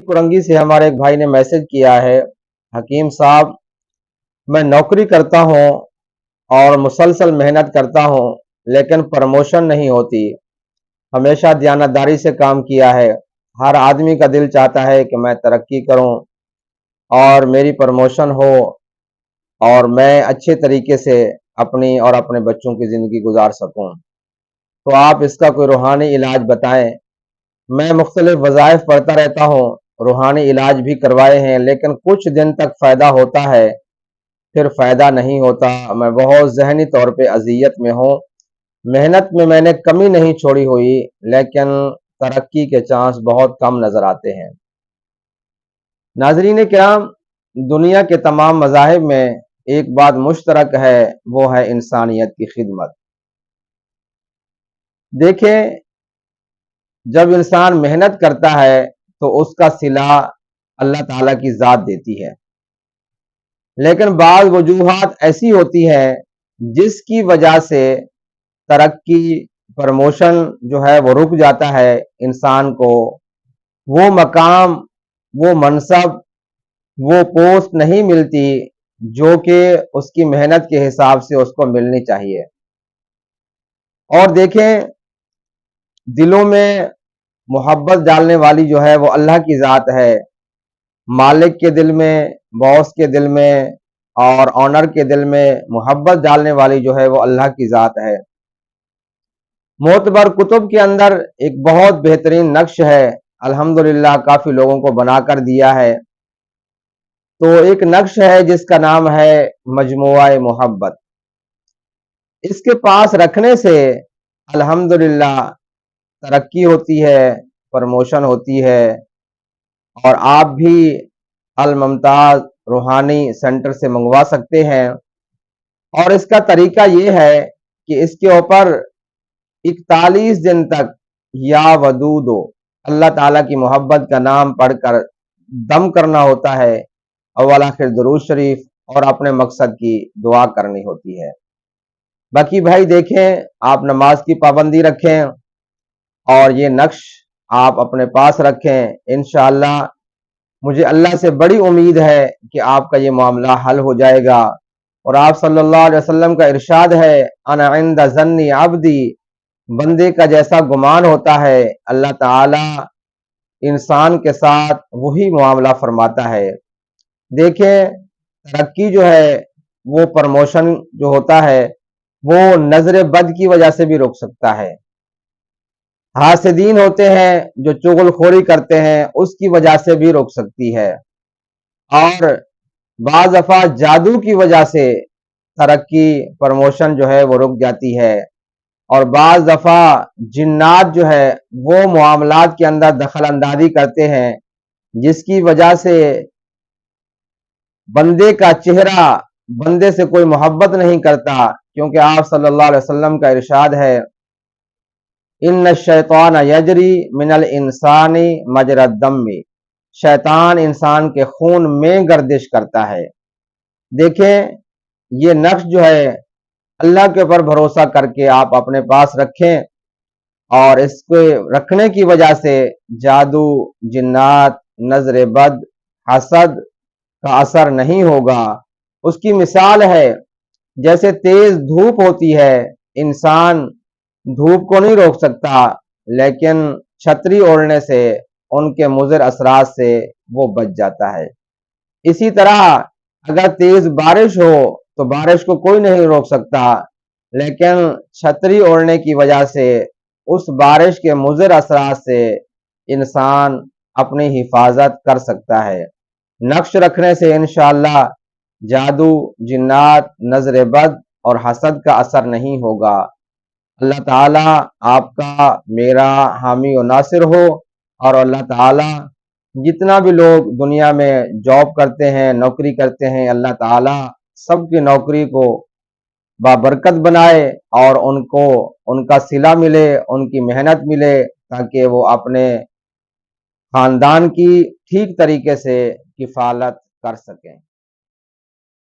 कुरंगी से हमारे एक भाई ने मैसेज किया है, हकीम साहब मैं नौकरी करता हूँ और मुसलसल मेहनत करता हूँ लेकिन प्रमोशन नहीं होती। हमेशा दयानतदारी से काम किया है। हर आदमी का दिल चाहता है कि मैं तरक्की करूँ और मेरी प्रमोशन हो और मैं अच्छे तरीके से अपनी और अपने बच्चों की ज़िंदगी गुजार सकूँ। तो आप इसका कोई रूहानी इलाज बताएं। मैं मुख्तलिफ वज़ाइफ पढ़ता रहता हूँ, रूहानी इलाज भी करवाए हैं लेकिन कुछ दिन तक फ़ायदा होता है, फिर फ़ायदा नहीं होता। मैं बहुत ज़हनी तौर पे अज़ियत में हूँ। मेहनत में मैंने कमी नहीं छोड़ी हुई लेकिन तरक्की के चांस बहुत कम नज़र आते हैं। नाज़रीन किराम, दुनिया के तमाम मज़ाहिब में एक बात मुश्तरक है, वो है इंसानियत की खिदमत। देखें, जब इंसान मेहनत करता है तो उसका सिला अल्लाह ताला की ज़ात देती है, लेकिन बाज़ वजूहात ऐसी होती हैं जिसकी वजह से तरक्की, प्रमोशन जो है वो रुक जाता है। इंसान को वो मकाम, वो मनसब, वो पोस्ट नहीं मिलती जो कि उसकी मेहनत के हिसाब से उसको मिलनी चाहिए। और देखें, दिलों में मोहब्बत डालने वाली जो है वो अल्लाह की ज़ात है। मालिक के दिल में, बॉस के दिल में और ऑनर के दिल में मोहब्बत डालने वाली जो है वो अल्लाह की ज़ात है। मोतबर कुतुब के अंदर एक बहुत बेहतरीन नक्श है, अल्हम्दुलिल्लाह काफ़ी लोगों को बनाकर दिया है। तो एक नक्श है जिसका नाम है मजमुआ मोहब्बत। इसके पास रखने से अल्हम्दुलिल्लाह तरक्की होती है, प्रमोशन होती है। और आप भी अल मुमताज़ रूहानी सेंटर से मंगवा सकते हैं। और इसका तरीका ये है कि इसके ऊपर 41 दिन तक या वदूदो अल्लाह ताला की मोहब्बत का नाम पढ़कर दम करना होता है, अव्वल आखिर दुरूद शरीफ, और अपने मकसद की दुआ करनी होती है। बाकी भाई देखें, आप नमाज की पाबंदी रखें और ये नक्श आप अपने पास रखें। इंशाअल्लाह मुझे अल्लाह से बड़ी उम्मीद है कि आपका ये मामला हल हो जाएगा। और आप सल्लल्लाहु अलैहि वसल्लम का इरशाद है, अना इंदा ज़न्नी अब्दी, बंदे का जैसा गुमान होता है अल्लाह ताला इंसान के साथ वही मामला फरमाता है। देखें, तरक्की जो है, वो प्रमोशन जो होता है वो नजर बद की वजह से भी रुक सकता है। हासिदीन होते हैं जो चुगलखोरी करते हैं, उसकी वजह से भी रुक सकती है। और बाज़ दफ़ा जादू की वजह से तरक्की, प्रमोशन जो है वो रुक जाती है। और बाज़ दफ़ा जिन्नात जो है वो मामलात के अंदर दखल अंदाजी करते हैं, जिसकी वजह से बंदे का चेहरा बंदे से कोई मोहब्बत नहीं करता। क्योंकि आप सल्लल्लाहु अलैहि वसल्लम का इरशाद है, इन्न शैतान यजरी मिनल इंसानी मजरा दम्मी, शैतान इंसान के खून में गर्दिश करता है। देखें, ये नक्श जो है अल्लाह के ऊपर भरोसा करके आप अपने पास रखें और इसको रखने की वजह से जादू, जिन्नात, नजर बद, हसद का असर नहीं होगा। उसकी मिसाल है, जैसे तेज धूप होती है, इंसान धूप को नहीं रोक सकता लेकिन छतरी ओढ़ने से उनके मुज़र असरात से वो बच जाता है। इसी तरह अगर तेज बारिश हो तो बारिश को कोई नहीं रोक सकता, लेकिन छतरी ओढ़ने की वजह से उस बारिश के मुज़र असरात से इंसान अपनी हिफाजत कर सकता है। नक्श रखने से इंशाअल्लाह जादू, जिन्नात, नजर बद और हसद का असर नहीं होगा। अल्लाह ताला आपका, मेरा हामी और नासिर हो। और अल्लाह ताला जितना भी लोग दुनिया में जॉब करते हैं, नौकरी करते हैं, अल्लाह ताला सबकी नौकरी को बाबरकत बनाए और उनको उनका सिला मिले, उनकी मेहनत मिले, ताकि वो अपने खानदान की ठीक तरीके से किफ़ालत कर सकें।